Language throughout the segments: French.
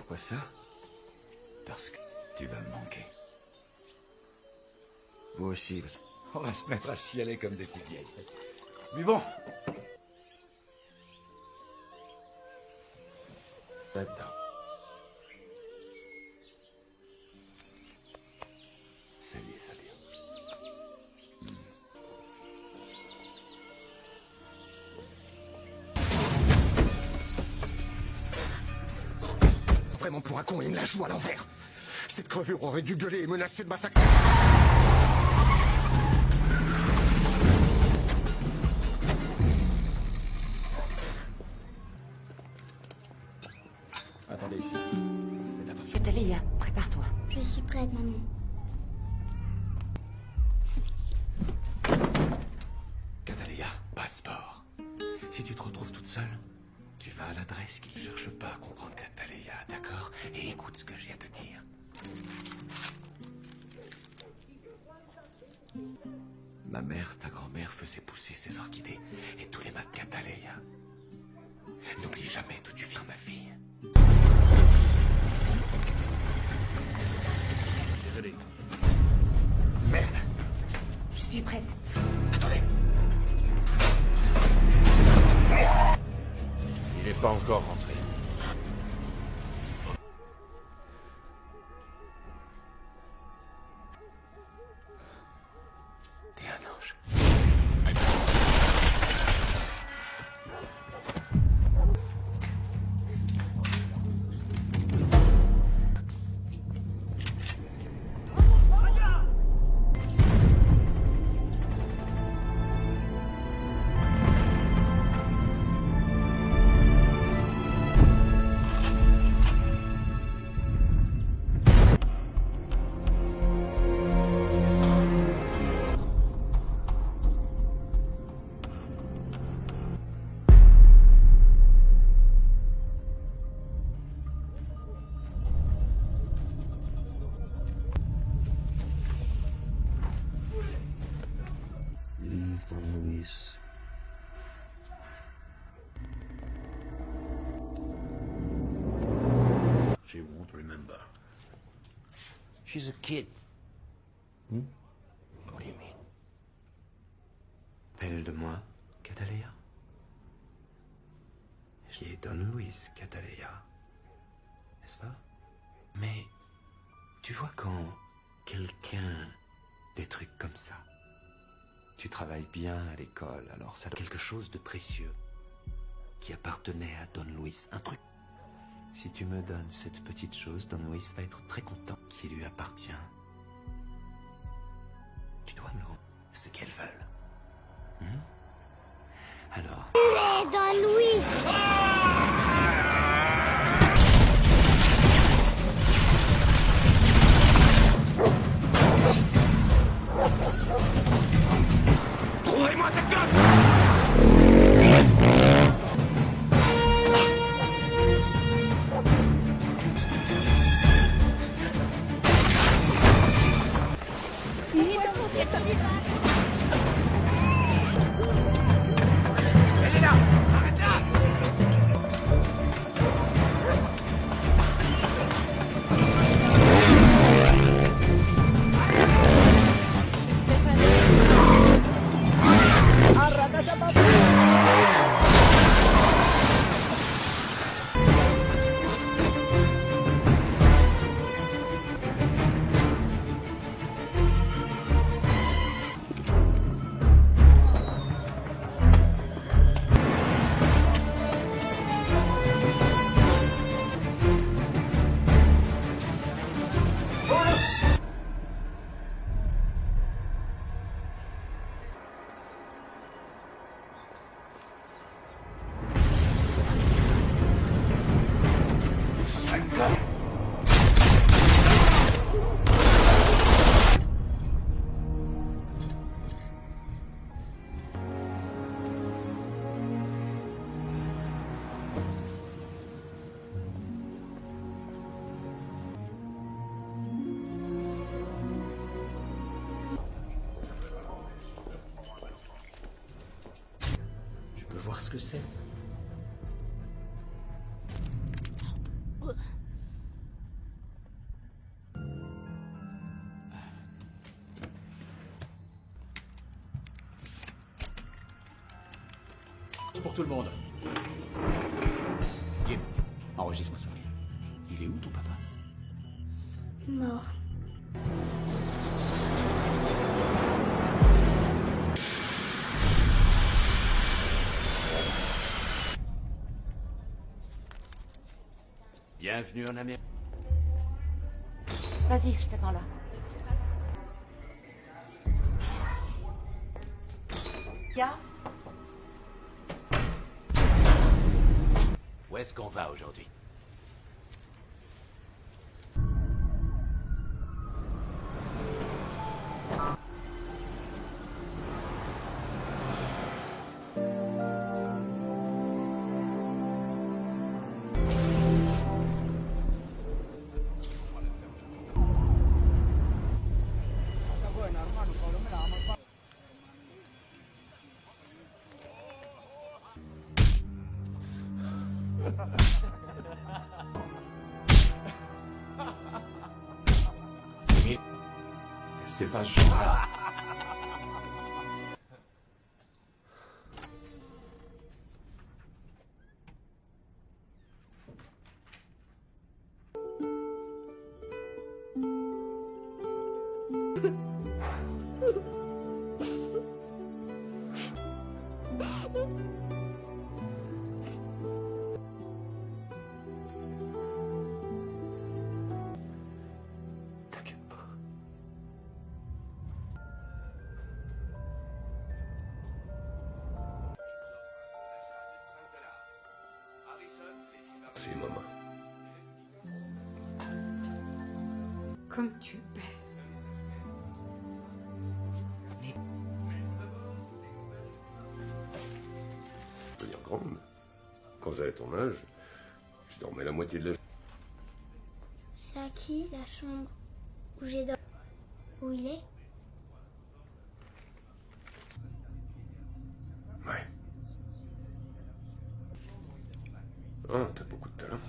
Pourquoi ça? Parce que tu vas me manquer. Vous aussi, vous... On va se mettre à chialer comme des petites vieilles. Mais bon. Là-dedans. Salut, Fabien. Vraiment pour un con, il me la joue à l'envers. Cette crevure aurait dû gueuler et menacer de massacrer. Attendez ici. Faites attention. Catalina, prépare-toi. Je suis prête, maman. Catalina, passeport. Si tu te retrouves toute seule, tu vas à l'adresse qu'il ne cherche pas à comprendre Catalina, d'accord? Et écoute ce que j'ai à te dire. Ma mère, ta grand-mère, faisait pousser ses orchidées. Et tous les matins, Catalina. N'oublie jamais d'où tu viens, ma fille. Désolé. Merde. Je suis prête. Attendez. Il n'est pas encore rentré. T'es un ange. Leave Don Luis. She won't remember. She's a kid. What do you mean? Parle de moi, Catalina. Qui est Don Luis, Catalina. N'est-ce pas? Mais tu vois quand quelqu'un... Des trucs comme ça. Tu travailles bien à l'école, alors ça... Quelque chose de précieux. Qui appartenait à Don Luis. Un truc. Si tu me donnes cette petite chose, Don Luis va être très content. Qui lui appartient. Tu dois me rendre ce qu'elles veulent. Alors... Mais Don Luis. Trouvez-moi cette gosse! Elle est là! Arrête là! Voir ce que c'est. pour tout le monde. Jim, enregistre-moi ça. Il est où ton papa? Mort. Bienvenue en Amérique. Vas-y, je t'attends là. Ya? Où est-ce qu'on va aujourd'hui? C'est pas ce genre-là. T'inquiète pas. C'est maman. Comme tu baises. Devenir grande. Quand j'avais ton âge, je dormais la moitié de la... C'est à qui la chambre où j'ai dormi? Où il est? Ouais. Oh, t'as beaucoup de talent.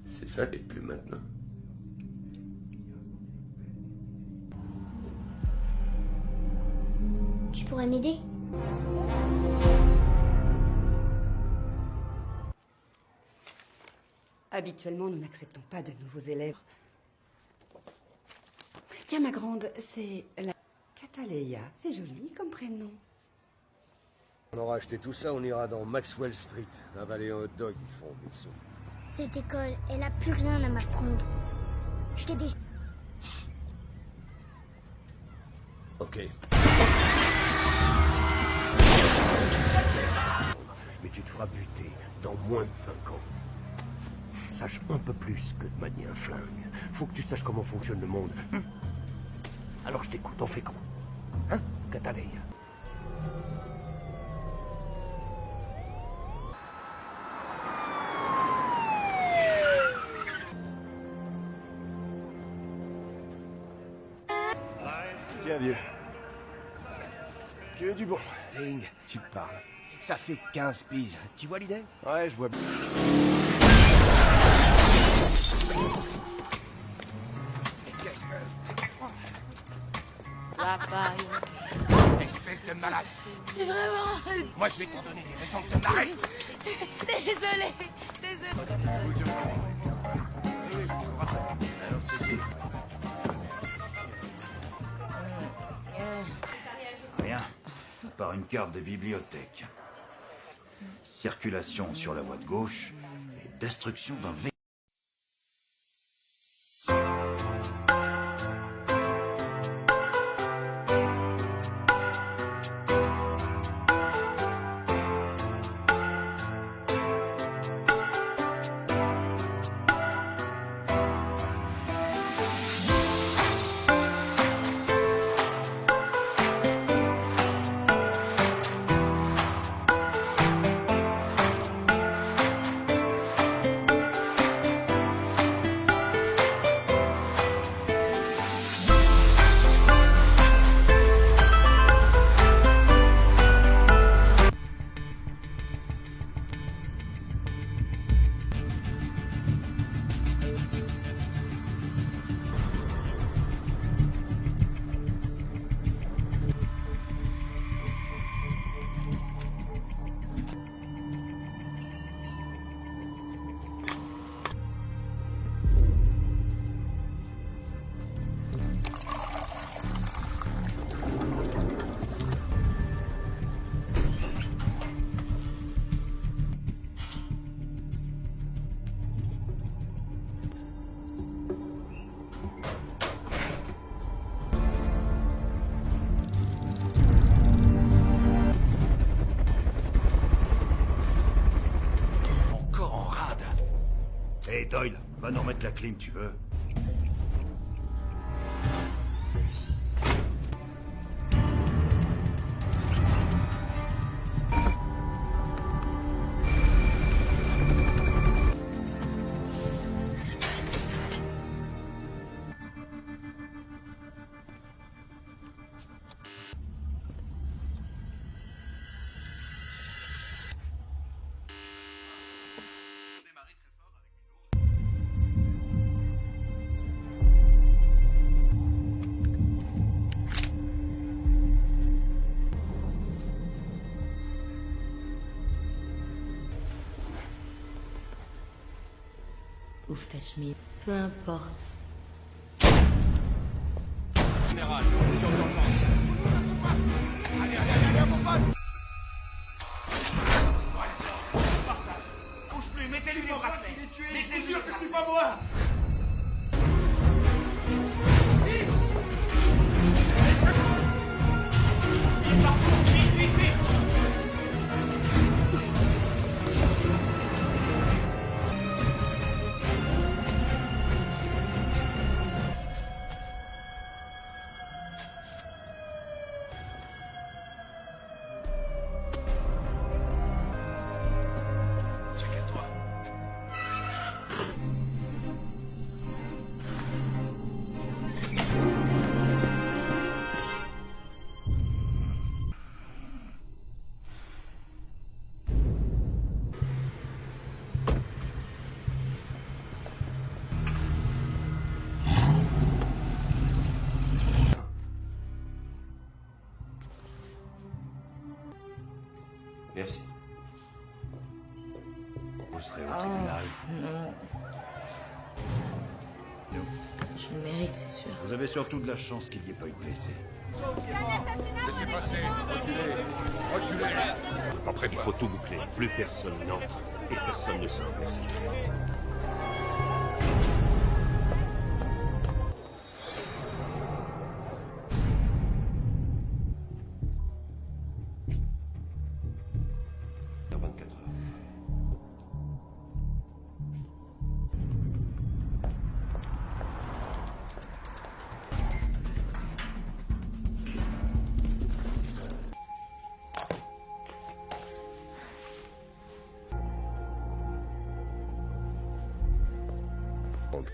C'est ça t'es plus maintenant. Tu pourrais m'aider? Habituellement, nous n'acceptons pas de nouveaux élèves. Tiens, ma grande, c'est la Cataleya. C'est joli comme prénom. On aura acheté tout ça, on ira dans Maxwell Street, avaler un hot dog, ils font des sous. Cette école, elle a plus rien à m'apprendre. Je t'ai déjà... Ok. Mais tu te feras buter dans moins de 5 ans. Sache un peu plus que de manier un flingue. Faut que tu saches comment fonctionne le monde. Alors je t'écoute, on fait quoi? Hein, Cataleya? Tiens, vieux. Tu es du bon. Ling, tu parles. Ça fait 15 piges. Tu vois l'idée? Ouais, je vois bien. Qu'est-ce que... La paille. Espèce de malade. C'est vraiment... Moi, je vais t'en donner des raisons de te marrer. Désolée. Rien, par une carte de bibliothèque. Circulation sur la voie de gauche et destruction d'un véhicule. Hé, Doyle, va nous remettre la clim, tu veux? Ouvre ta chemise. Peu importe. Général, attention d'urgence. Allez, on passe. Bouge plus, mettez-lui les bracelets. Mais je te jure que c'est pas moi. Il est partout, vite, vite, vite. Merci. Vous serez au tribunal. Non. Je le mérite, c'est sûr. Vous avez surtout de la chance qu'il n'y ait pas eu de blessés. Laissez passer. Reculez. Reculez. Après, il faut tout boucler. Plus personne n'entre et personne ne sort. Merci. Dans 24 heures.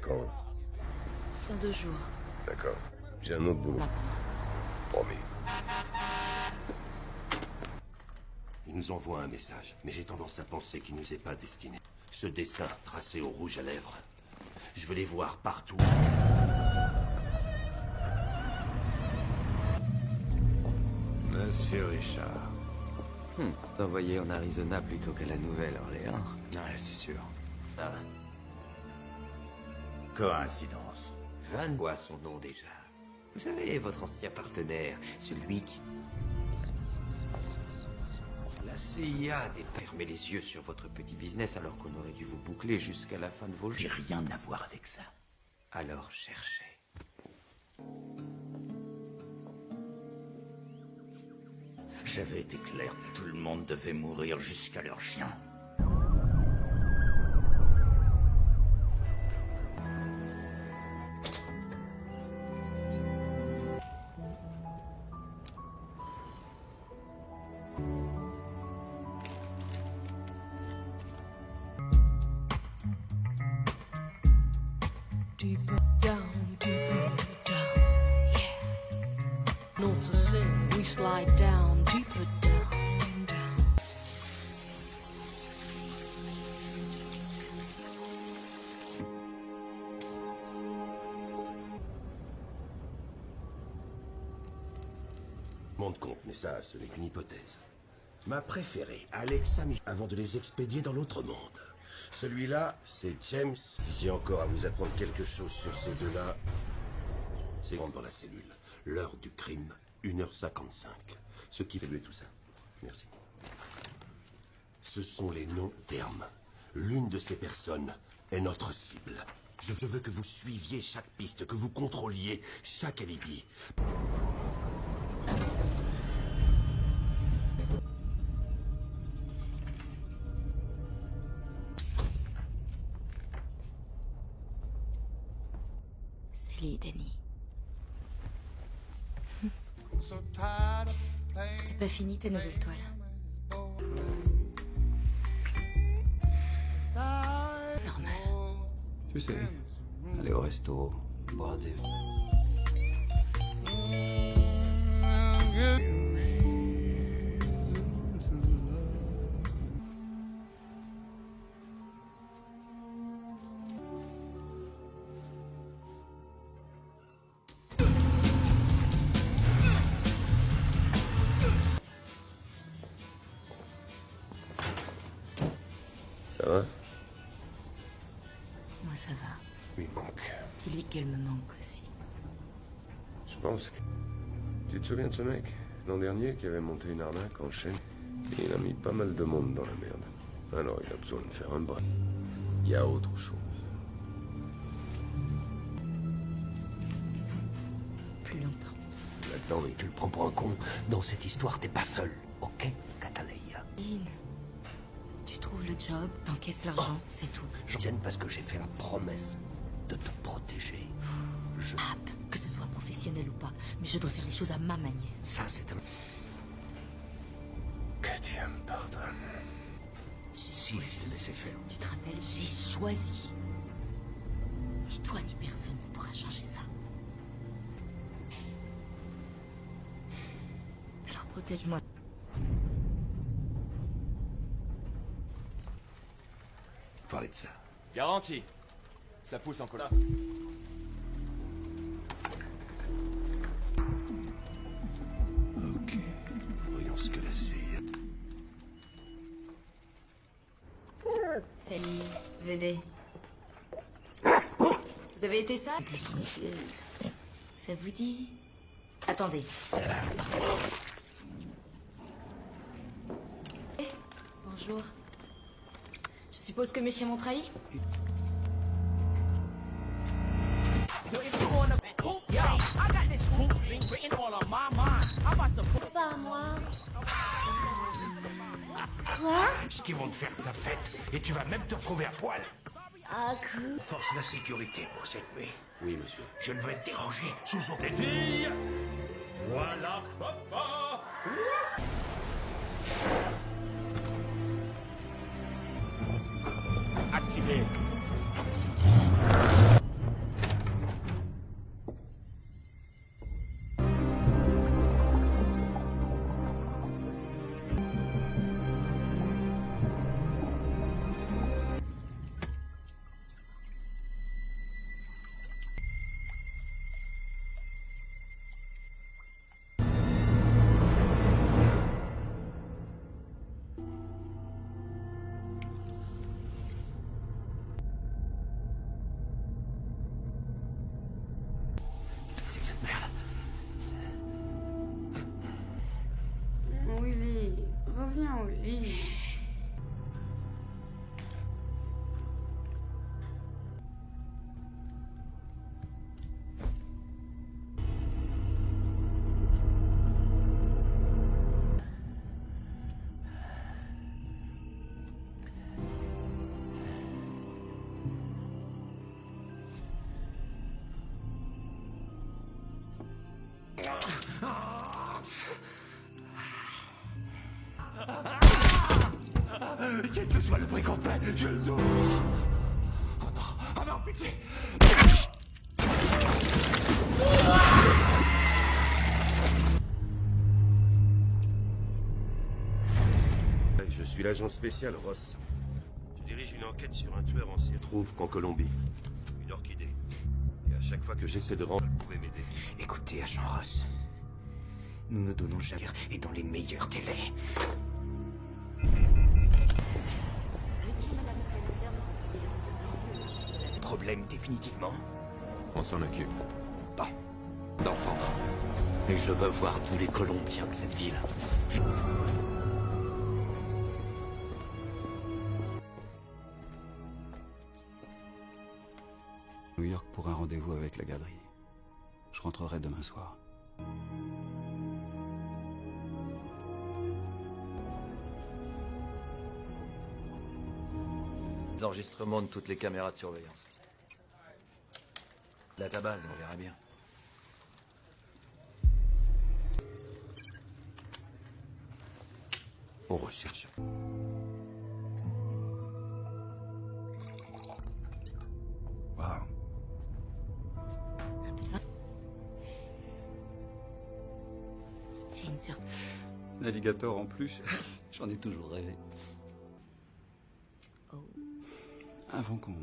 Quand? Dans 2 jours. D'accord. J'ai un autre boulot. Pas pour moi. Promis. Il nous envoie un message, mais j'ai tendance à penser qu'il nous est pas destiné. Ce dessin tracé au rouge à lèvres, je veux les voir partout. Monsieur Richard. Envoyé en Arizona plutôt qu'à la Nouvelle-Orléans. Ouais, c'est sûr. Ah, Coïncidence. Van Bois son nom déjà. Vous savez, votre ancien partenaire, celui qui... La CIA a fermé les yeux sur votre petit business alors qu'on aurait dû vous boucler jusqu'à la fin de vos J'ai jours. rien à voir avec ça. Alors cherchez. J'avais été clair, tout le monde devait mourir jusqu'à leur chien. Deeper down, yeah. Notes are sing, we slide down, deeper down, down. Je m'en compte, mais ça, ce n'est qu'une hypothèse. Ma préférée, Alexa, avant de les expédier dans l'autre monde. Celui-là, c'est James. Si j'ai encore à vous apprendre quelque chose sur ces deux-là, c'est rentre dans la cellule. L'heure du crime, 1h55. Ce qui fait tuer tout ça. Merci. Ce sont les noms-termes. L'une de ces personnes est notre cible. Je veux que vous suiviez chaque piste, que vous contrôliez chaque alibi. Lovely, Danny. T'as pas fini ta nouvelle toile? Normal. Tu sais, aller au resto, boire des... Ça va? Moi, ça va. Il manque. Dis-lui qu'elle me manque aussi. Je pense que... Tu te souviens de ce mec, l'an dernier, qui avait monté une arnaque en chaîne? Et il a mis pas mal de monde dans la merde. Alors il a besoin de faire un bras. Il y a autre chose. Plus longtemps. Maintenant, et tu le prends pour un con. Dans cette histoire, t'es pas seul. Ok, Cataleya? Dean, tu trouves le job, t'encaisses l'argent, c'est tout. Je gêne parce que j'ai fait la promesse de te protéger. Que ce soit professionnel ou pas, mais je dois faire les choses à ma manière. Ça, c'est un... Que Dieu me pardonne. Si je te laissais faire. Tu te rappelles, j'ai choisi. Ni toi ni personne ne pourra changer ça. Alors protège-moi. Parler de ça. Garanti. Ça pousse en colère. Ok. Voyons ce que la CIA... Salut, venez. Vous avez été ça? Délicieuse. Ça vous dit? Attendez. Bonjour. Je suppose que mes chiens m'ont trahi? Pas moi. Quoi? Qui vont te faire ta fête, et tu vas même te retrouver à poil. Ah, cool. Force la sécurité pour cette nuit. Oui, monsieur. Je ne veux être dérangé sous aucune... Les filles, voilà papa. Activé. C'est que cette merde. Willy, reviens au lit. Quel que soit le prix qu'on paie, je le dois. Oh non, pitié. Je suis l'agent spécial Ross. Je dirige une enquête sur un tueur en série. Je trouve qu'en Colombie, une orchidée. Et à chaque fois que j'essaie de rendre, vous pouvez m'aider. Écoutez, agent Ross. Nous ne donnons jamais et dans les meilleurs délais. Problème définitivement. On s'en occupe. Bon. Dans le centre. Et je veux voir tous les Colombiens de cette ville. New York pour un rendez-vous avec la galerie. Je rentrerai demain soir. Enregistrements de toutes les caméras de surveillance. Là, ta base, on verra bien. On recherche. Waouh. J'ai une surprise. Navigateur en plus, j'en ai toujours rêvé. Oh. Avant qu'on...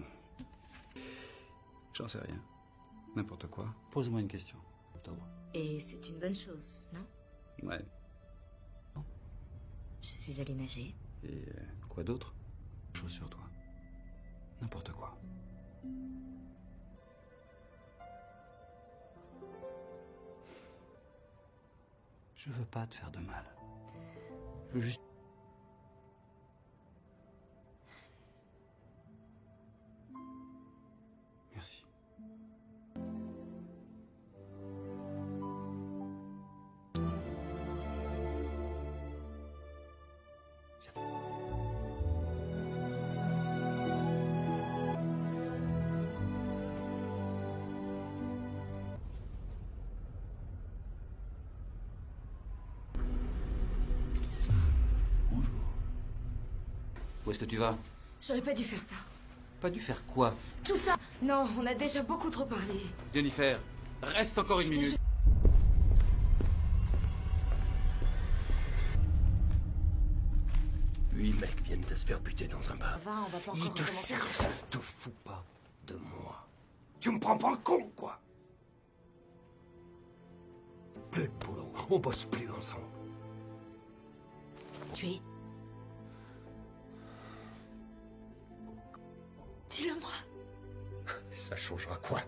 J'en sais rien. N'importe quoi. Pose-moi une question. Octobre. Et c'est une bonne chose, non? Ouais. Je suis allée nager. Et quoi d'autre? Chose sur toi. N'importe quoi. Je veux pas te faire de mal. Je veux juste... Merci. Bonjour. Où est-ce que tu vas? J'aurais pas dû faire ça. Pas dû faire quoi? Tout ça. Non, on a déjà beaucoup trop parlé. Jennifer, reste encore une minute. Huit mecs viennent de se faire buter dans un bar. Va, on va pas Ils encore te recommencer. cherchent. Te fous pas de moi. Tu me prends pour un con, quoi. Plus de boulot. On bosse plus ensemble. Tu es... Dis-le-moi. Ça changera quoi?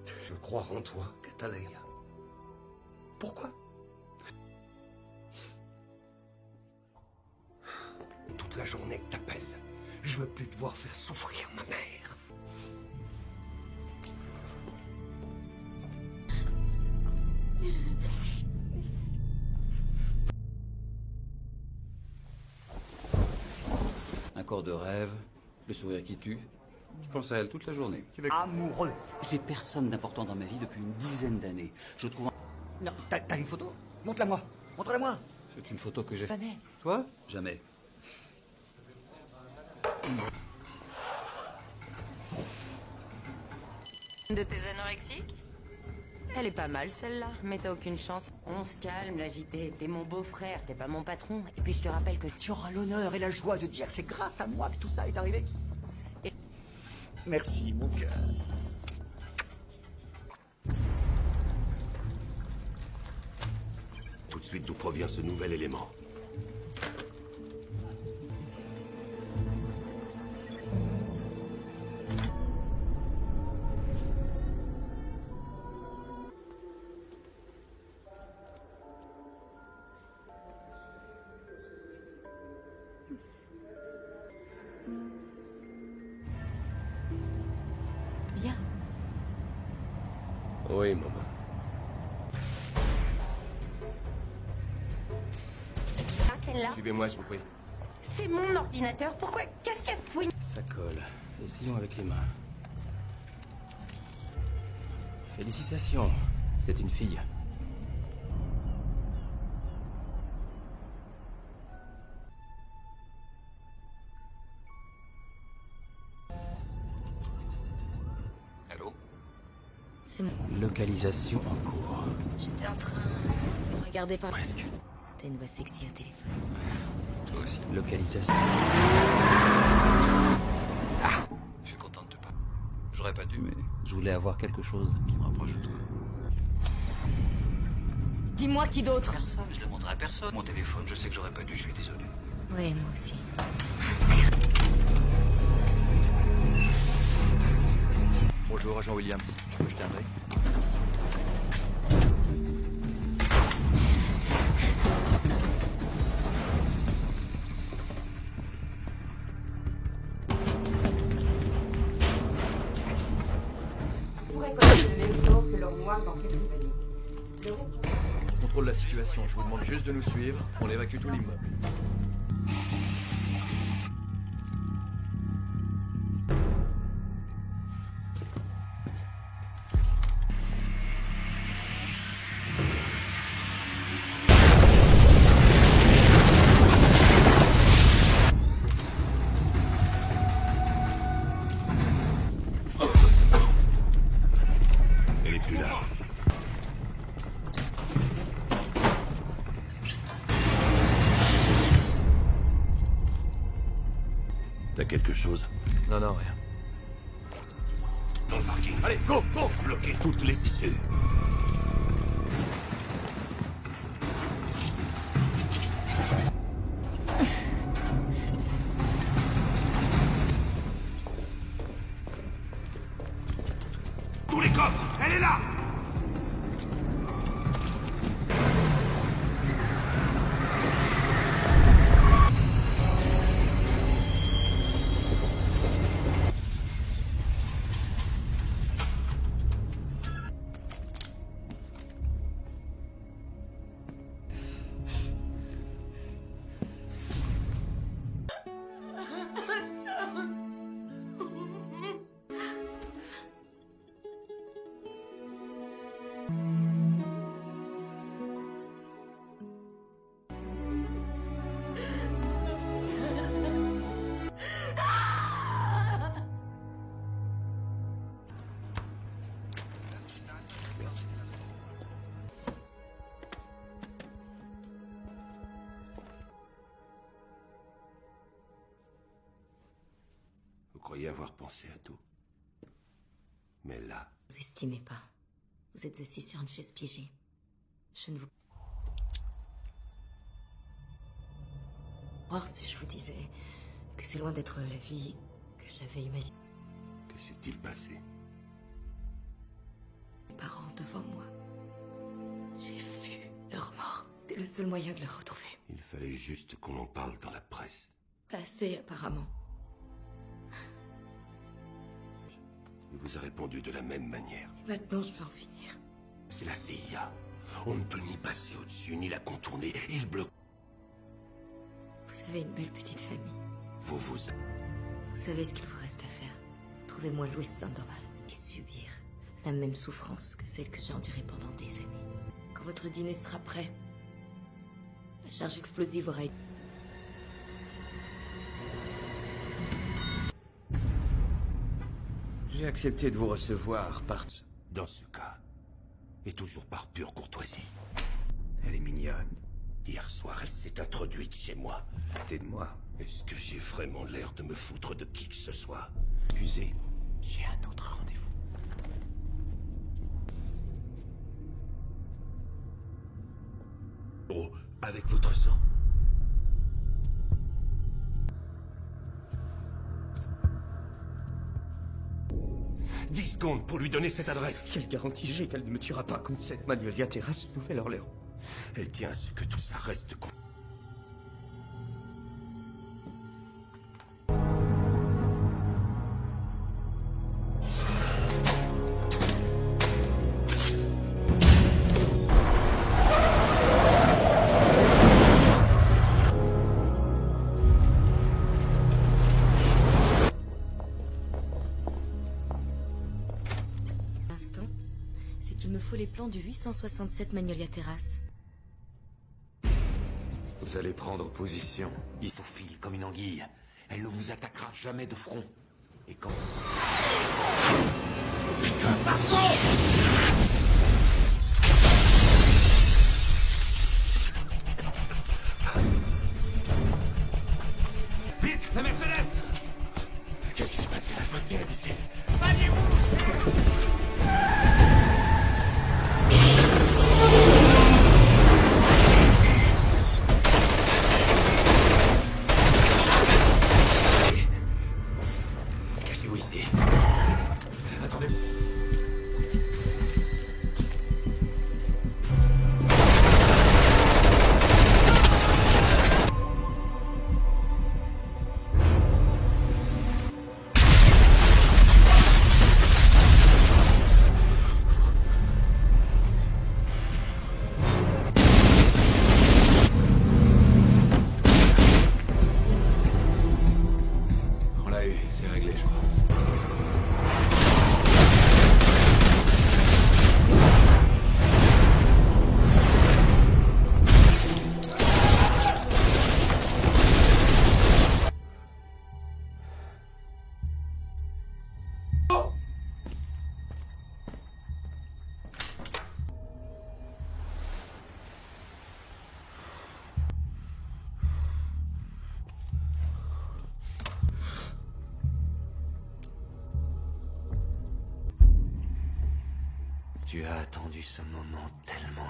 Je veux croire en toi, Cataleya. Pourquoi? Toute la journée que t'appelles. Je veux plus te voir faire souffrir ma mère. Un corps de rêve, le sourire qui tue. Je pense à elle toute la journée. Amoureux. J'ai personne d'important dans ma vie depuis une dizaine d'années. Je trouve... Non, t'as une photo? Montre-la-moi. Montre-la-moi. C'est une photo que j'ai... Jamais. Toi? Jamais. De tes anorexiques? Elle est pas mal celle-là, mais t'as aucune chance. On se calme, l'agité. T'es mon beau-frère, t'es pas mon patron. Et puis je te rappelle que Tu auras l'honneur et la joie de dire que c'est grâce à moi que tout ça est arrivé. Merci, mon cœur. Tout de suite, d'où provient ce nouvel élément? Bien. Oui, maman. Ah, celle-là, Suivez-moi, s'il vous plaît. c'est mon ordinateur. Pourquoi? Qu'est-ce qu'elle fouine? Ça colle. Essayons avec les mains. Félicitations. C'est une fille. Allô? C'est moi. Localisation en cours. J'étais en train de regarder par... Presque. T'as une voix sexy au téléphone. Toi aussi. Localisation. Je suis content de te parler. J'aurais pas dû, mais je voulais avoir quelque chose qui me rapproche de toi. Dis-moi qui d'autre. Personne, je le montrerai à personne. Mon téléphone, je sais que j'aurais pas dû, je suis désolé. Oui, moi aussi. Bonjour, agent Williams. Je peux jeter un œil? On pourrait connaître le même sort que l'homme noir dans quelques années. Le reste... On contrôle la situation. Je vous demande juste de nous suivre. On évacue tout l'immeuble. quelque chose? Non, non, rien. Dans le parking. Allez, go, go! Bloquez toutes les issues. Tous les coffres! Elle est là! Vous croyez avoir pensé à tout. Mais là... Vous estimez pas. Vous êtes assis sur une chaise piégée. Je ne vous... Voir si je vous disais que c'est loin d'être la vie que j'avais imaginée. Que s'est-il passé? Mes parents devant moi. J'ai vu leur mort. C'est le seul moyen de les retrouver. Il fallait juste qu'on en parle dans la presse. Pas assez, apparemment. Il vous a répondu de la même manière. Et maintenant, je veux en finir. C'est la CIA. On ne peut ni passer au-dessus, ni la contourner. Il bloque. Vous avez une belle petite famille. Vous savez ce qu'il vous reste à faire. Trouvez-moi Louis Sandoval et subir la même souffrance que celle que j'ai endurée pendant des années. Quand votre dîner sera prêt, la charge explosive aura été... J'ai accepté de vous recevoir par... Dans ce cas, et toujours par pure courtoisie. Elle est mignonne. Hier soir, elle s'est introduite chez moi. Aide-moi. Est-ce que j'ai vraiment l'air de me foutre de qui que ce soit? Excusez, j'ai un autre rendez-vous. Oh, avec votre sang. « 10 secondes pour lui donner cette adresse. » Quelle garantie j'ai qu'elle ne me tuera pas comme cette Magnolia Terrace, Nouvelle-Orléans? Elle tient à ce que tout ça reste con. Il me faut les plans du 867 Magnolia Terrace. Vous allez prendre position. Il faufile comme une anguille. Elle ne vous attaquera jamais de front. Et quand... Putain, pardon! Vite, la Mercedes! Qu'est-ce qui se passe? La faute est ici. Cachez-vous ici. Attendez. On l'a eu, c'est réglé, je crois. Tu as attendu ce moment tellement.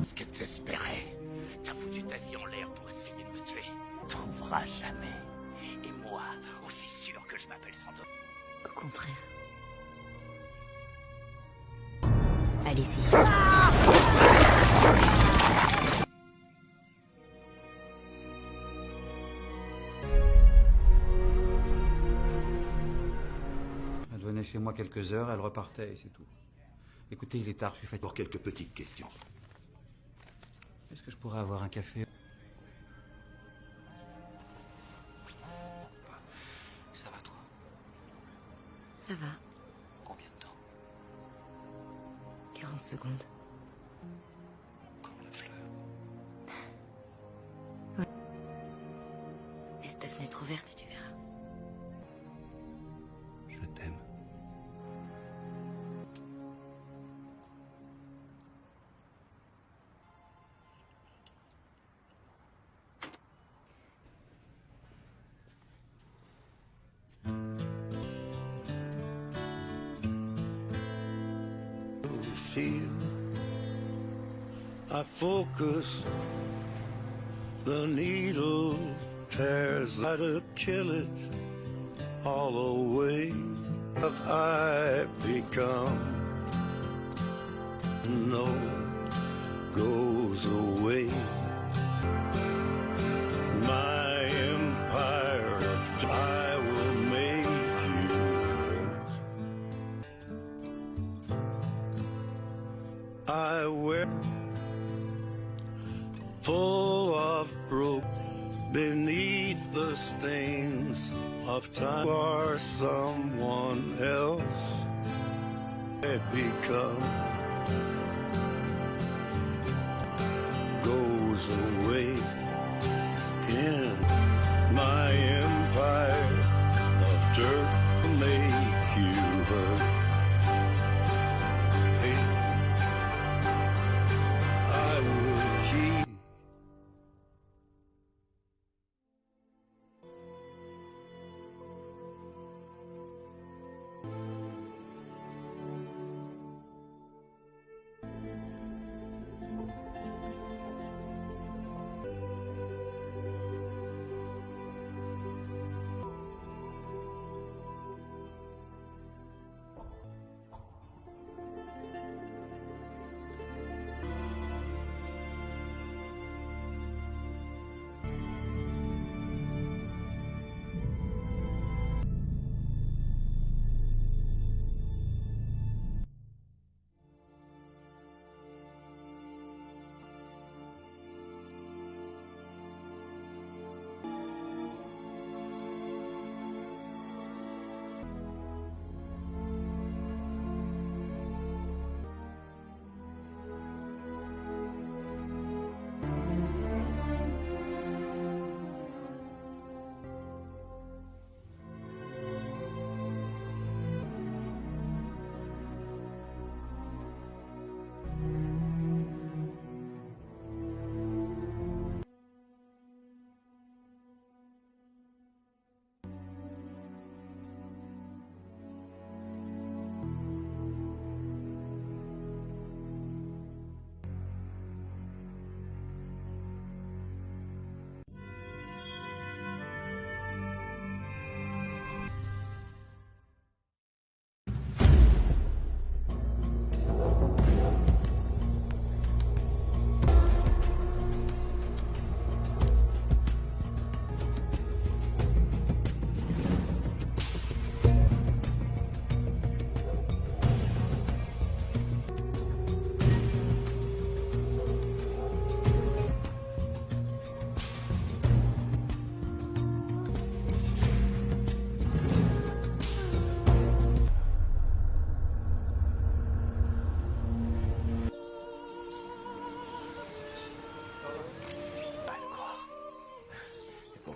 Ce que t'espérais. T'as foutu ta vie en l'air pour essayer de me tuer. Trouveras jamais. Et moi, aussi sûr que je m'appelle Sandor. Au contraire. Allez-y. Elle venait chez moi quelques heures, elle repartait et c'est tout. Écoutez, il est tard, je suis fatigué. Pour quelques petites questions. Est-ce que je pourrais avoir un café? Ça va, toi? Ça va. Combien de temps? 40 secondes. Comme la fleur. Ouais. Laisse ta fenêtre ouverte et tu verras. Je t'aime. I focus, the needle tears out to kill it all away. Have I become? No, goes away. My empire, I will make you hurt. I wear full of broke beneath the stains of time. You are someone else. I become goes away in my empire of dirt to make you hurt. I will keep.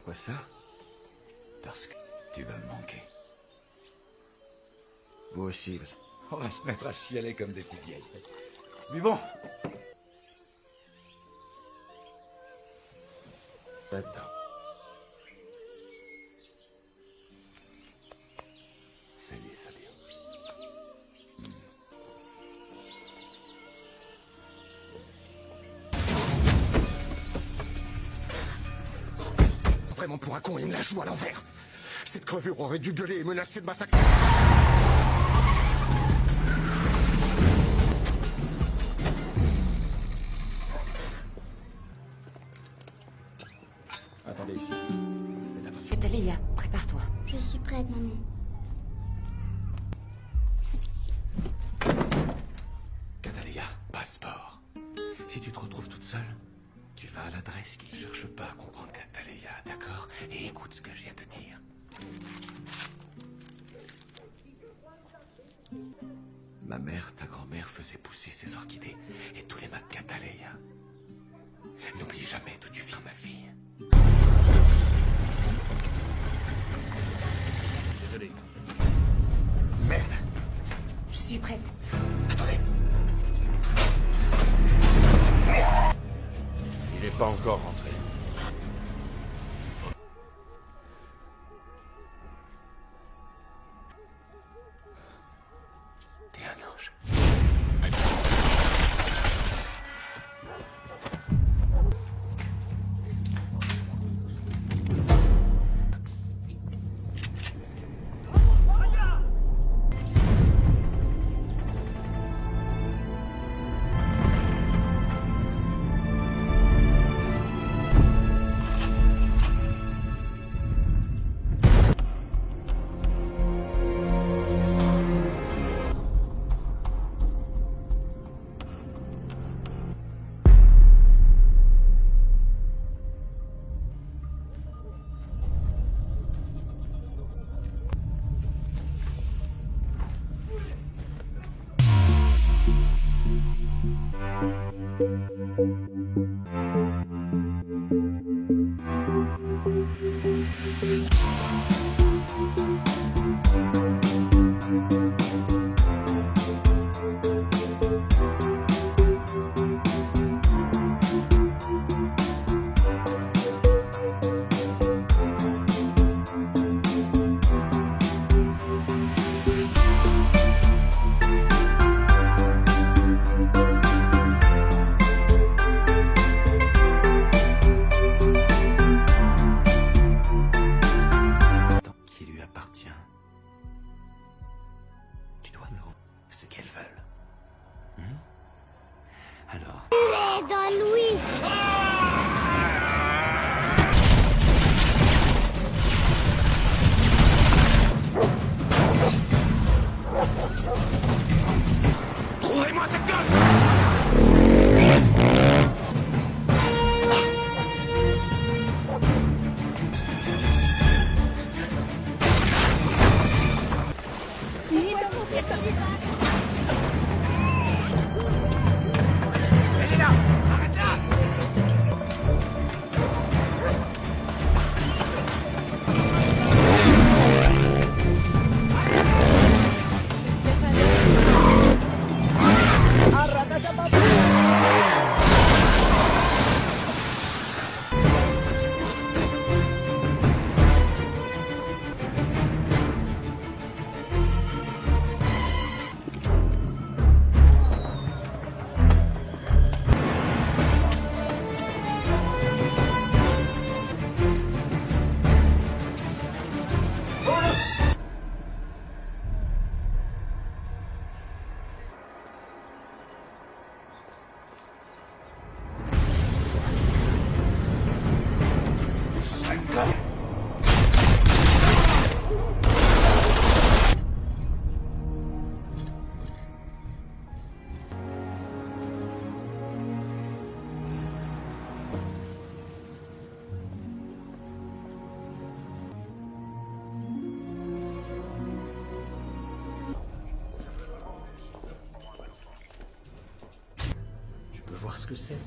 Pourquoi ça? Parce que tu vas me manquer. Vous aussi, vous... On va se mettre à chialer comme des petites vieilles. Buvons. Là-dedans. Salut, Fabien. Vraiment pour un con, il me la joue à l'envers. Cette crevure aurait dû gueuler et menacer de massacre. Attendez ici. Faites attention. Catalina, prépare-toi. Je suis prête, maman. Catalina, passeport. Si tu te retrouves toute seule, tu vas à l'adresse qu'il ne cherche pas à comprendre Catalina, d'accord? Et écoute ce que je viens de te dire. Ma mère, ta grand-mère, faisait pousser ses orchidées et tous les matins Catalina. N'oublie jamais d'où tu viens, ma fille. Désolé. Merde. Je suis prête. Attendez. Il n'est pas encore rentré. T'es un ange. Tu dois me rendre ce qu'elles veulent. Alors... Dans Louis. Trouvez-moi cette gosse! Elle est là! Arrête-la! Je peux voir ce que c'est?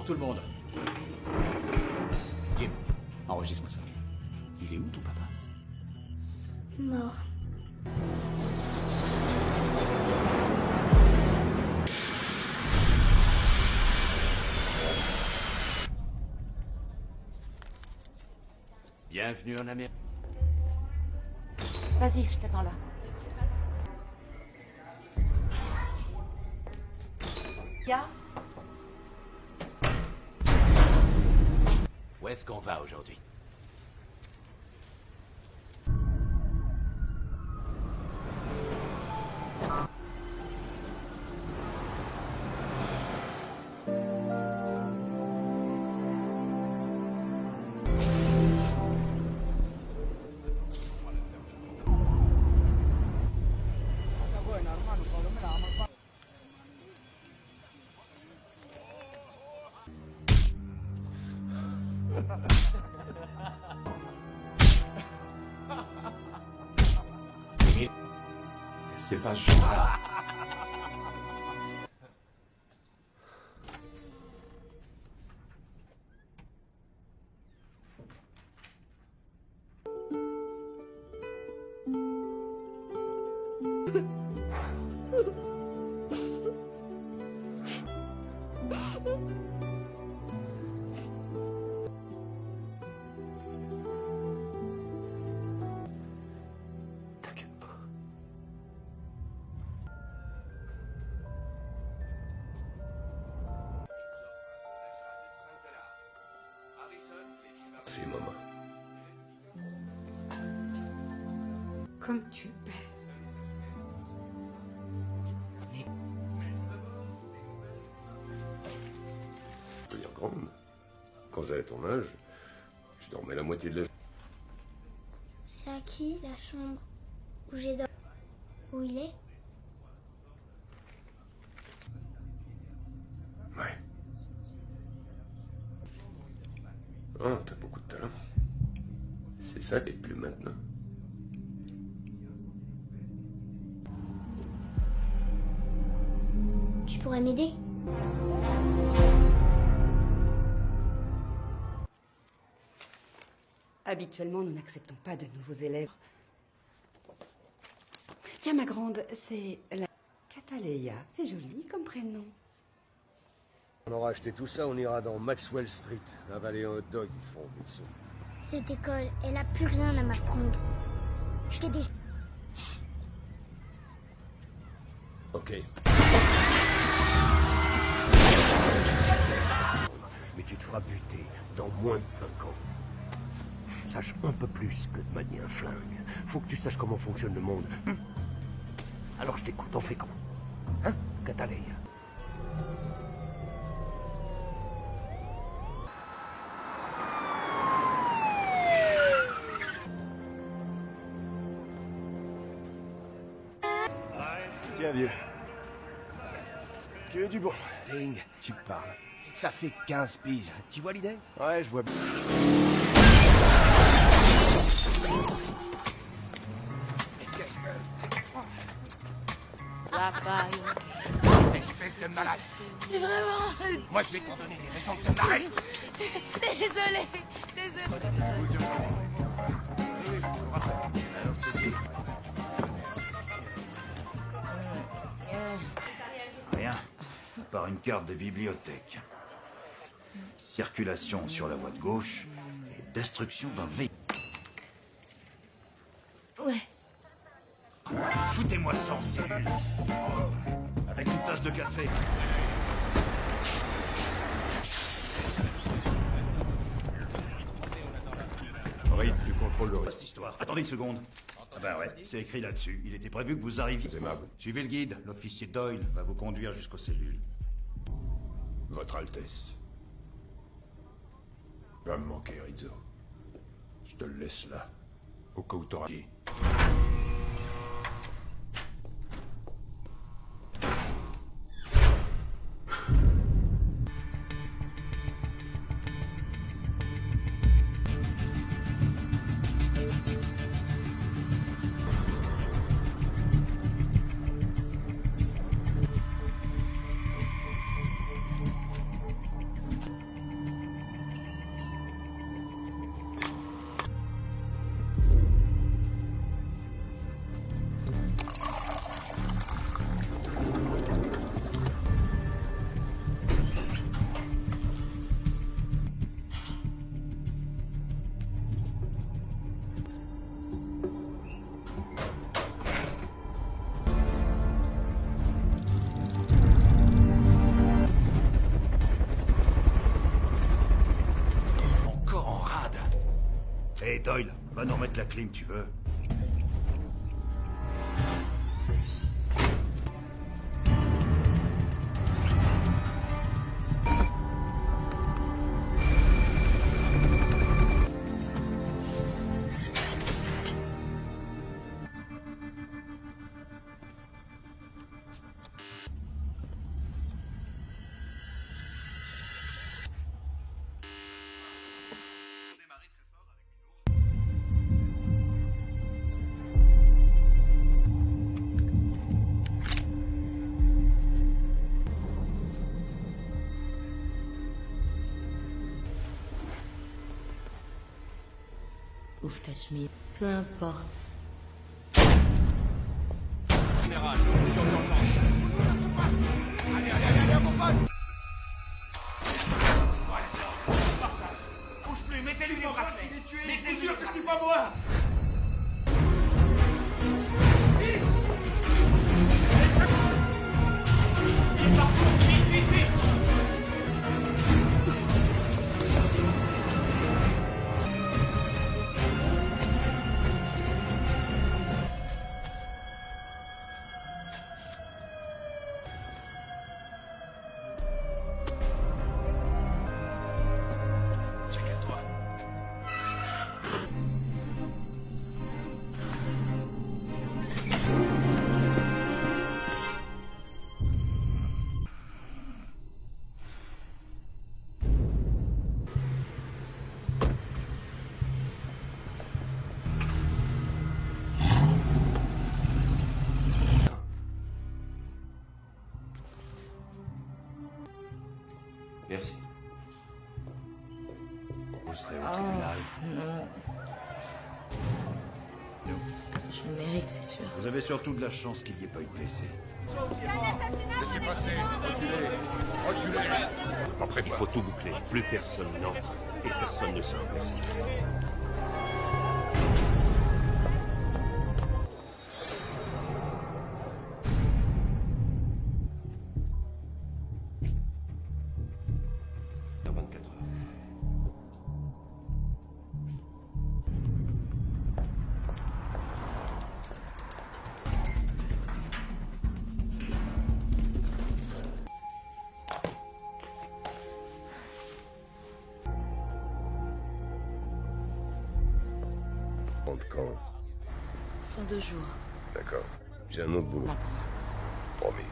pour tout le monde. Jim, enregistre-moi ça. Il est où ton papa? Mort. Bienvenue en Amérique. Vas-y, je t'attends là. Ya? Où est-ce qu'on va aujourd'hui? C'est pas genre. Merci, maman. Comme tu paies. Je veux dire grande. Quand j'avais ton âge, je dormais la moitié de la... C'est à qui la chambre où j'ai dormi? Où il est? Ouais. Oh, t'as beaucoup de talent. C'est ça qui est plus maintenant. Tu pourrais m'aider? Habituellement, nous n'acceptons pas de nouveaux élèves. Tiens, ma grande, c'est la Cataleya. C'est joli comme prénom. On aura acheté tout ça, on ira dans Maxwell Street, avaler un hot dog, ils font des sons. Cette école, elle a plus rien à m'apprendre. Je t'ai déjà... Ok. Mais tu te feras buter dans moins de 5 ans. Sache un peu plus que de manier un flingue. Faut que tu saches comment fonctionne le monde. Alors je t'écoute, on fait comment? Hein, Cataleya? Tiens, vieux. Tu es du bon. Ding, tu parles. Ça fait 15 piges. Tu vois l'idée? Ouais, je vois bien. Qu'est-ce que... La paille. Espèce de malade. J'ai vraiment... Moi, je vais t'en donner des raisons de te marrer. Désolée. Rien, par une carte de bibliothèque. Circulation sur la voie de gauche et destruction d'un véhicule. Ouais. Foutez-moi ça en cellule. Avec une tasse de café. Oui, tu contrôles le reste. Cette histoire. Attendez une seconde. Ah ben ouais, c'est écrit là-dessus. Il était prévu que vous arriviez. C'est aimable. Suivez le guide. L'officier Doyle va vous conduire jusqu'aux cellules. Votre Altesse. Va me manquer, Rizzo. Je te le laisse là. Au cas où t'auras... Doyle, va nous remettre la clim, tu veux. Ouvre ta chemise. Peu importe. Général, mission d'urgence. Allez, allez, allez, allez, mon pote. Voilà, par ça. Bouge plus, mettez-lui les bracelets. Mais je vous jure que c'est pas moi. Vite. Il est partout, vite, vite, vite. Merci. Vous serez au Oh, tribunal. non. Je le mérite, c'est sûr. Vous avez surtout de la chance qu'il n'y ait pas eu de blessés. Laissez passer, reculez, reculez. Pas prêt, il faut tout boucler. Plus personne n'entre et personne ne sort. Merci. Dans 24 heures. Rentre quand? Dans 2 jours. D'accord. J'ai un autre boulot. Pas pour moi. Promis.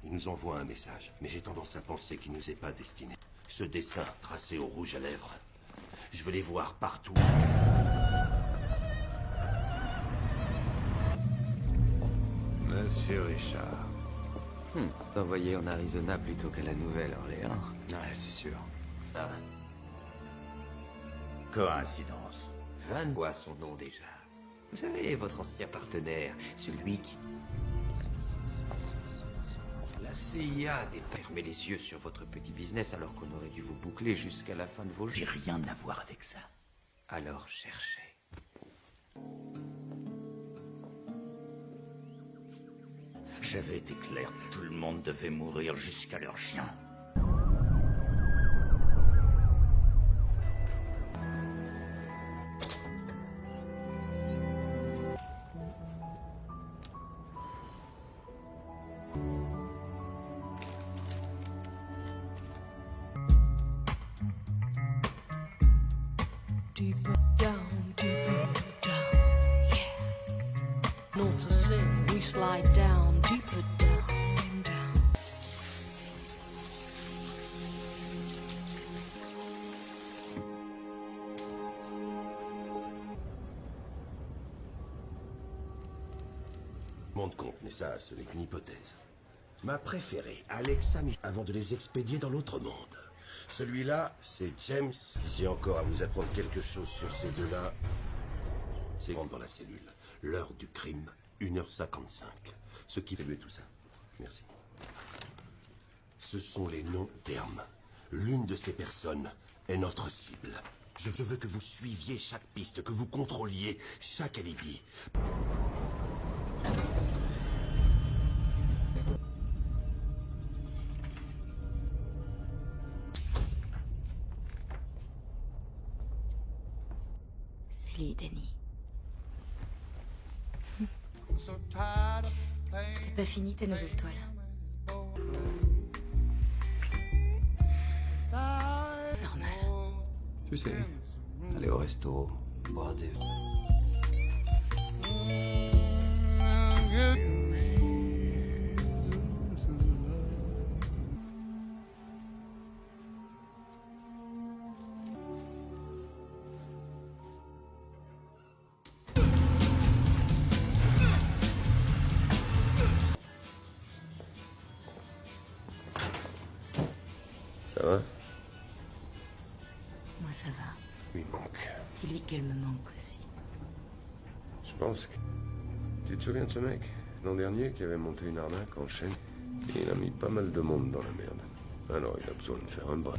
Il nous envoie un message, mais j'ai tendance à penser qu'il nous est pas destiné. Ce dessin tracé au rouge à lèvres, je veux les voir partout. Monsieur Richard. Envoyé en Arizona plutôt qu'à la Nouvelle-Orléans. Ouais, c'est sûr. Ah. Coïncidence. Van voit son nom déjà. Vous savez, votre ancien partenaire, celui qui... La CIA a fermé les yeux sur votre petit business alors qu'on aurait dû vous boucler jusqu'à la fin de vos jours. J'ai rien à voir avec ça. Alors cherchez. J'avais été clair, tout le monde devait mourir jusqu'à leur chien. Deeper down, yeah. Notes are sing, we slide down, deeper down, down. Je m'en compte, mais ça, ce n'est qu'une hypothèse. Ma préférée, Alexa, avant de les expédier dans l'autre monde. Celui-là, c'est James. Si j'ai encore à vous apprendre quelque chose sur ces deux-là, c'est rentre dans la cellule. L'heure du crime, 1h55. Ce qui fait tout ça. Merci. Ce sont les noms d'Hermes. L'une de ces personnes est notre cible. Je veux que vous suiviez chaque piste, que vous contrôliez chaque alibi. Salut, Danny. T'as pas fini tes nouvelles toiles? Normal. Tu sais, aller au resto, boire des... Ça va? Moi, ça va. Il manque. Dis-lui qu'elle me manque aussi. Je pense que... Tu te souviens de ce mec, l'an dernier, qui avait monté une arnaque en chaîne? Et il a mis pas mal de monde dans la merde. Alors il a besoin de faire un bras.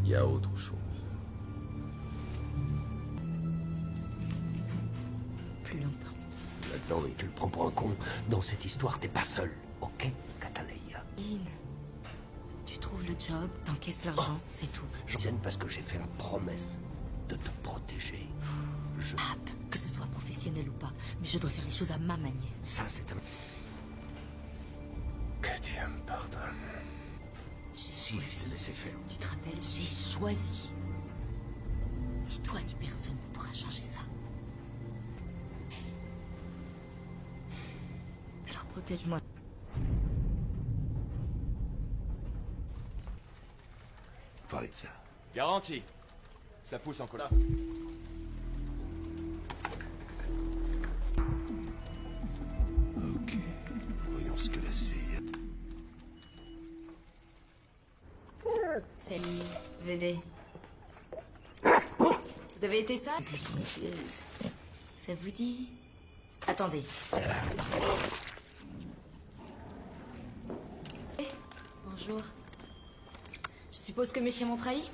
Il y a autre chose. Plus longtemps. Maintenant, mais tu le prends pour un con. Dans cette histoire, t'es pas seul. Ok, Cataleya? Lynn, tu trouves le job, t'encaisses l'argent, c'est tout. Je gêne parce que j'ai fait la promesse de te protéger. Je... Que ce soit professionnel ou pas, mais je dois faire les choses à ma manière. Ça, c'est un... Que Dieu me pardonne. Si je te laissais faire. Tu te rappelles, j'ai choisi. Ni toi ni personne ne pourra changer ça. Alors protège-moi. Parlez de ça. Garantie. Ça pousse en colère. Ok. Voyons ce que la CIA... Salut, bébé. Vous avez été ça? Délicieuse. Ça vous dit? Attendez. Bonjour. Je suppose que mes chiens m'ont trahi?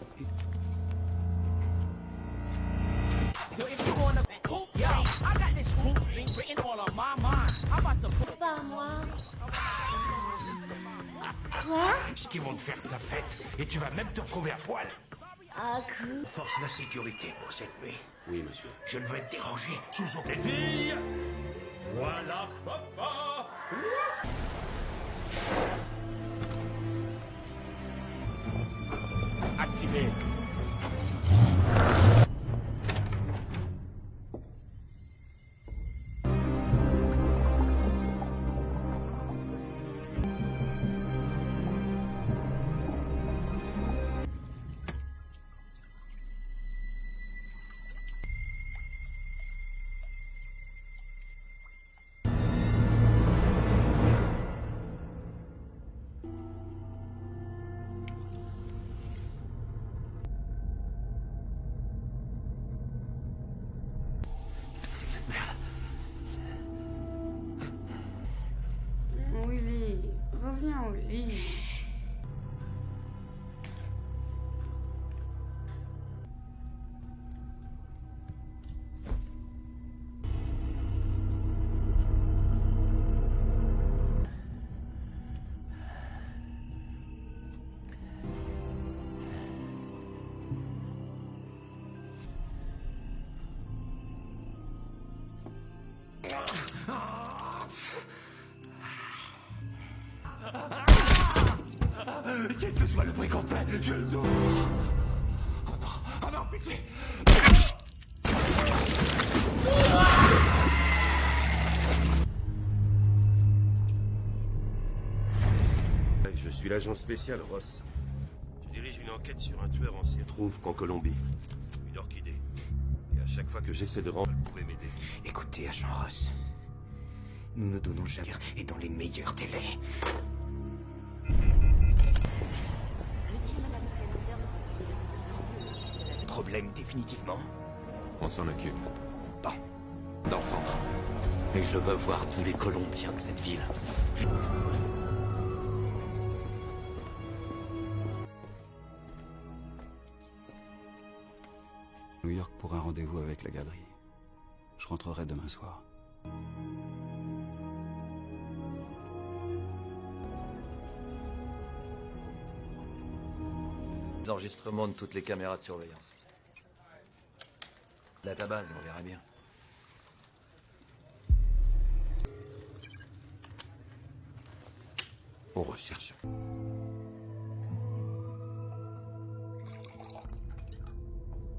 Pas moi. Quoi? Qui vont te faire ta fête. Et tu vas même te retrouver à poil. Ah, cool. Force la sécurité pour cette nuit. Oui, monsieur. Je ne veux être dérangé sous aucune fille. Voilà, papa. Activé. Willy, reviens au lit. Quel que soit le prix qu'on paie, je le dois. Oh non, pitié. Je suis l'agent spécial Ross. Je dirige une enquête sur un tueur en série. Trouve qu'en Colombie, une orchidée. Et à chaque fois que j'essaie de rendre, vous pouvez m'aider. Écoutez, agent Ross. Nous ne donnons jamais et dans les meilleures délais. Problème définitivement. On s'en occupe. Bon. Dans le centre. Et je veux voir tous les Colombiens de cette ville. New York pour un rendez-vous avec la galerie. Je rentrerai demain soir. Enregistrements de toutes les caméras de surveillance. À ta base, on verra bien. On recherche.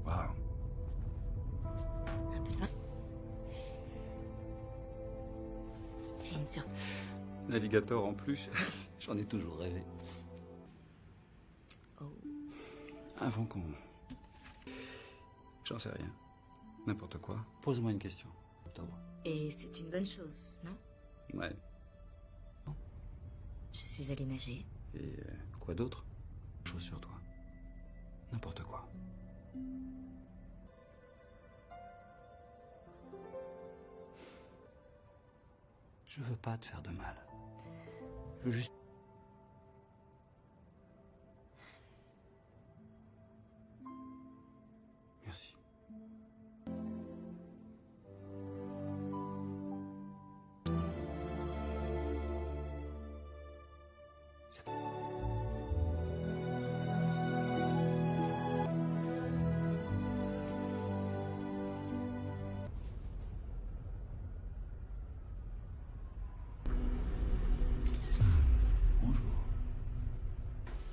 Waouh. Un peu de vin. J'ai une sur... Navigateur en plus. J'en ai toujours rêvé. Oh. Avant qu'on... J'en sais rien. N'importe quoi. Pose-moi une question. Et c'est une bonne chose, non? Ouais. Je suis allée nager. Et quoi d'autre? Chose sur toi. N'importe quoi. Je veux pas te faire de mal. Je veux juste... Merci. Bonjour.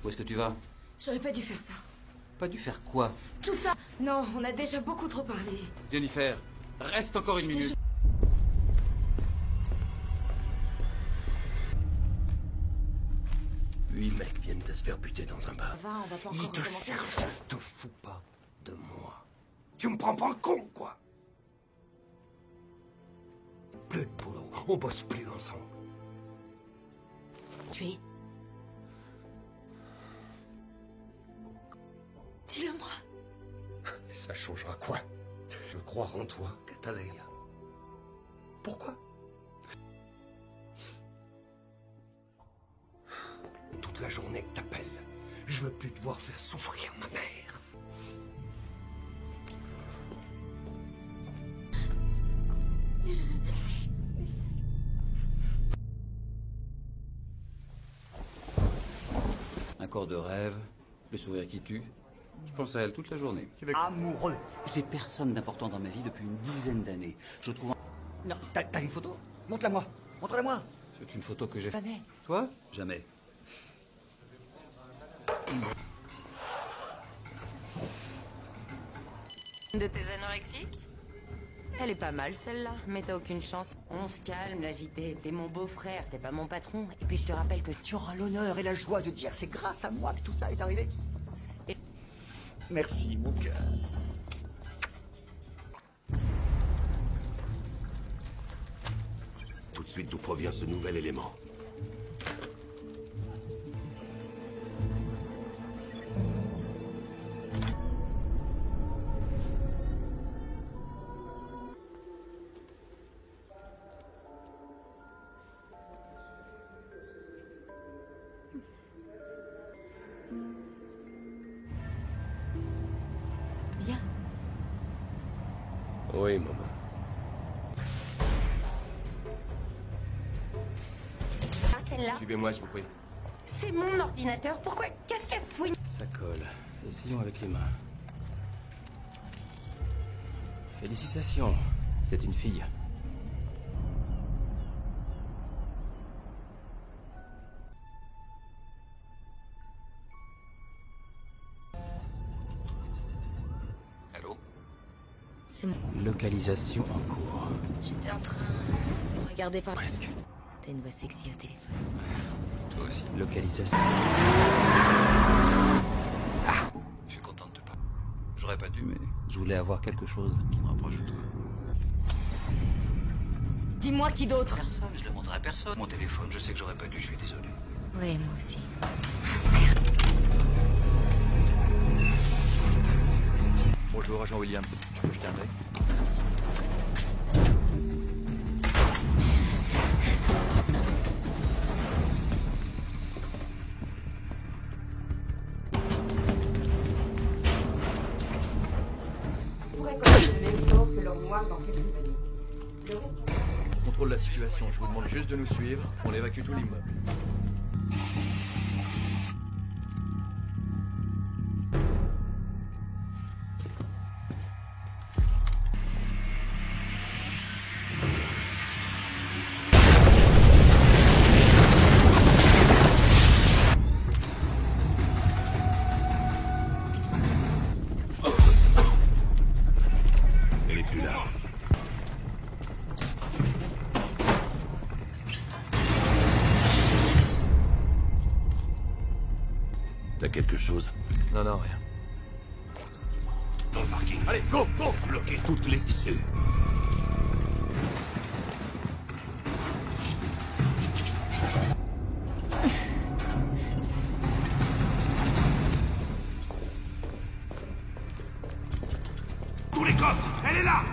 Où est-ce que tu vas? J'aurais pas dû faire ça. Pas dû faire quoi? Tout ça. Non, on a déjà beaucoup trop parlé. Jennifer, reste encore une minute. Huit mecs viennent de se faire buter dans un bar. Va, on va pas encore Ils te recommencer. cherchent. Te fous pas de moi. Tu me prends pas en con, quoi. Plus de boulot. On bosse plus ensemble. Tu es... Dis-le-moi. Ça changera quoi? Je veux croire en toi, Cataleya. Pourquoi? Toute la journée que t'appelles. Je veux plus te voir faire souffrir ma mère. Un corps de rêve, le sourire qui tue. Je pense à elle toute la journée. Amoureux. J'ai personne d'important dans ma vie depuis une dizaine d'années. Je trouve... Non, t'as une photo? Montre-la-moi. Montre-la-moi. C'est une photo que j'ai... Jamais. Toi? Jamais. De tes anorexiques? Elle est pas mal celle-là, mais t'as aucune chance. On se calme, l'agité. T'es mon beau-frère, t'es pas mon patron. Et puis je te rappelle que Tu auras l'honneur et la joie de dire c'est grâce à moi que tout ça est arrivé. Merci, mon cœur. Tout de suite, d'où provient ce nouvel élément? Bien. Oui, maman. Ah, celle-là, Suivez-moi, je vous prie. c'est mon ordinateur. Pourquoi? Qu'est-ce qu'elle fouille? Ça colle. Essayons avec les mains. Félicitations. C'est une fille. Allô? C'est mon... Localisation en cours. J'étais en train de regarder par... Presque. T'as une voix sexy au téléphone. Toi aussi. Localisation. Je suis content de te parler. J'aurais pas dû, mais je voulais avoir quelque chose qui me rapproche de toi. Dis-moi qui d'autre? Personne, je le montrerai à personne. Mon téléphone, je sais que j'aurais pas dû, je suis désolé. Oui, moi aussi. Bonjour, agent Williams. Je peux jeter un œil? On pourrait connaître le même sort que leur noir dans quelques années. Le reste... On contrôle la situation. Je vous demande juste de nous suivre. On évacue tout l'immeuble. T'as quelque chose? Non, non, rien. Dans le parking. Allez, go, go! Bloquez toutes les issues. Tous les coffres! Elle est là!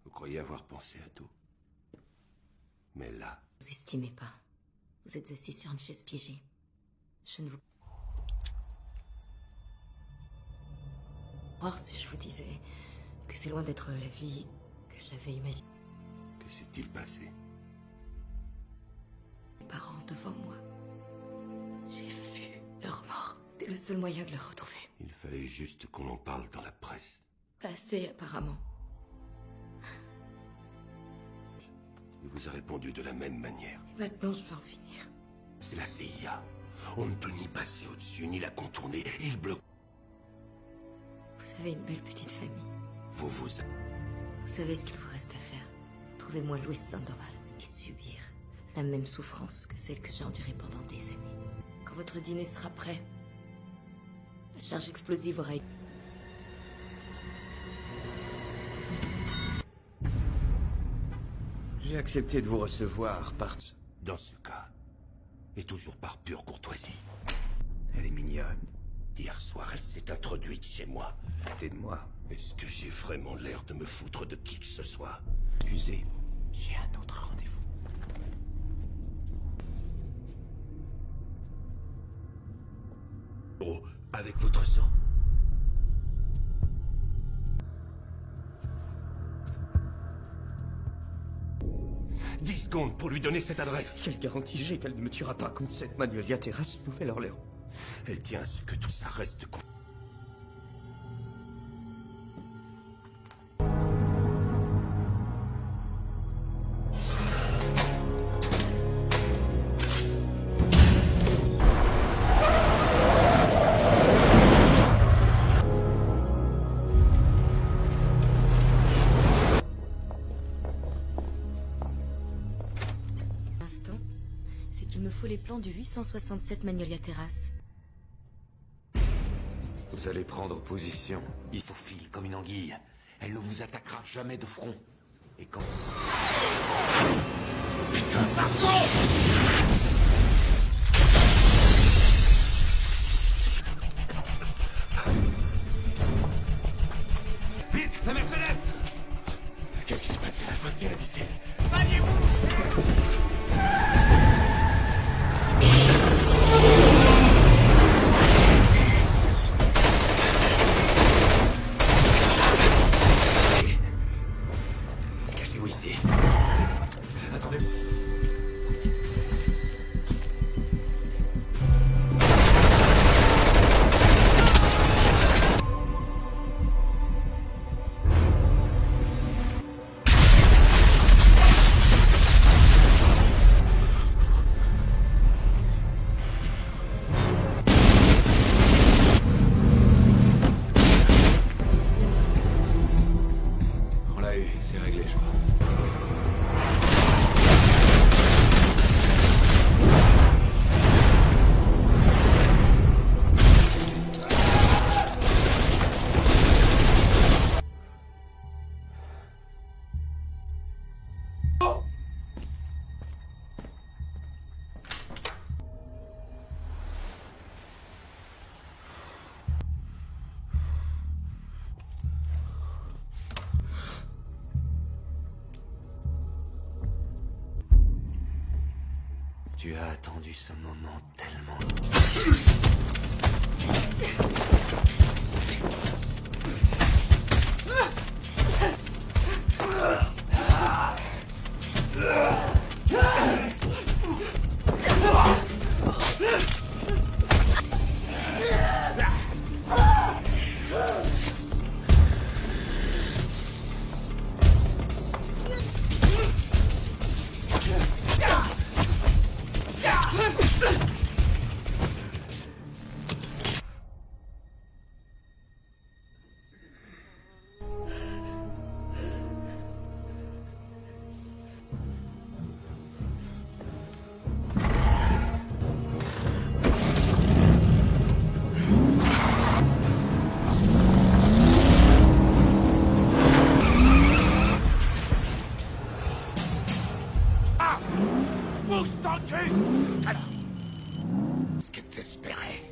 Vous croyez avoir pensé à tout. Mais là... Vous estimez pas. Vous êtes assis sur une chaise piégée. Je ne vous... Croire si je vous disais que c'est loin d'être la vie que j'avais imaginée. Que s'est-il passé? Mes parents devant moi. J'ai vu leur mort. C'est le seul moyen de les retrouver. Il fallait juste qu'on en parle dans la presse. Pas assez, apparemment. Il vous a répondu de la même manière. Et maintenant, je vais en finir. C'est la CIA. On ne peut ni passer au-dessus, ni la contourner. Il bloque. Vous avez une belle petite famille. Vous savez ce qu'il vous reste à faire. Trouvez-moi Luis Sandoval et subir la même souffrance que celle que j'ai endurée pendant des années. Quand votre dîner sera prêt, la charge explosive aura été... J'ai accepté de vous recevoir par... Dans ce cas, et toujours par pure courtoisie. Elle est mignonne. Hier soir, elle s'est introduite chez moi. Aide-moi. Est-ce que j'ai vraiment l'air de me foutre de qui que ce soit? Excusez, j'ai un autre rendez-vous. Oh, avec votre sang. « 10 secondes pour lui donner cette adresse. » Quelle garantie j'ai qu'elle ne me tuera pas contre cette Magnolia Terrace, Nouvelle-Orléans? Elle tient à ce que tout ça reste... Il me faut les plans du 867 Magnolia Terrace. Vous allez prendre position. Il faut filer comme une anguille. Elle ne vous attaquera jamais de front. Et quand... Putain, pardon! Vite, la Mercedes! Qu'est-ce qui se passe? La faute est ici. Cachez-vous ici. Attendez. Tu as attendu ce moment tellement... Ce que t'espérais.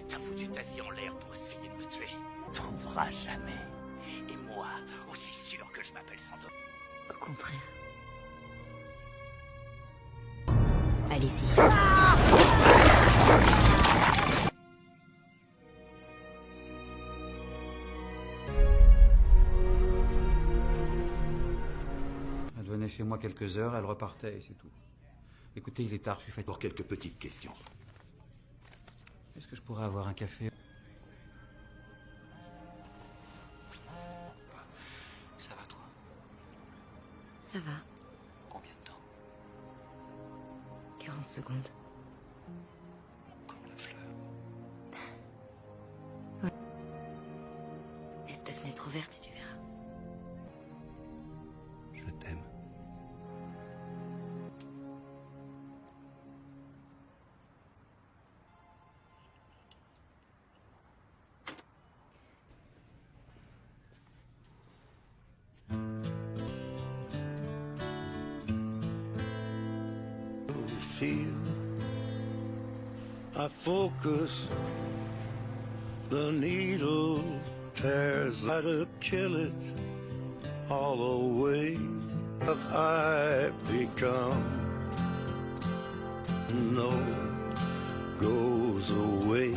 T'as foutu ta vie en l'air pour essayer de me tuer. Trouveras jamais. Et moi, aussi sûr que je m'appelle Sandor. Au contraire. Allez-y. Elle venait chez moi quelques heures, elle repartait et c'est tout. Écoutez, il est tard, je suis fatigué. Pour quelques petites questions. Est-ce que je pourrais avoir un café? Ça va, toi? Ça va. Combien de temps? 40 secondes. Comme la fleur. Ouais. Laisse ta fenêtre ouverte et tu verras. Je t'aime. I focus, the needle tears, I to kill it all away. Have I become? No, goes away.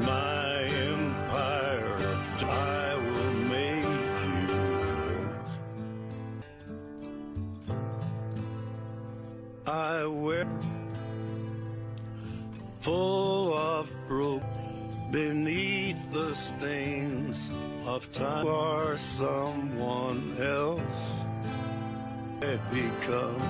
My empire, I will make you hurt. I wear full of broke beneath the stains of time. You are someone else. I become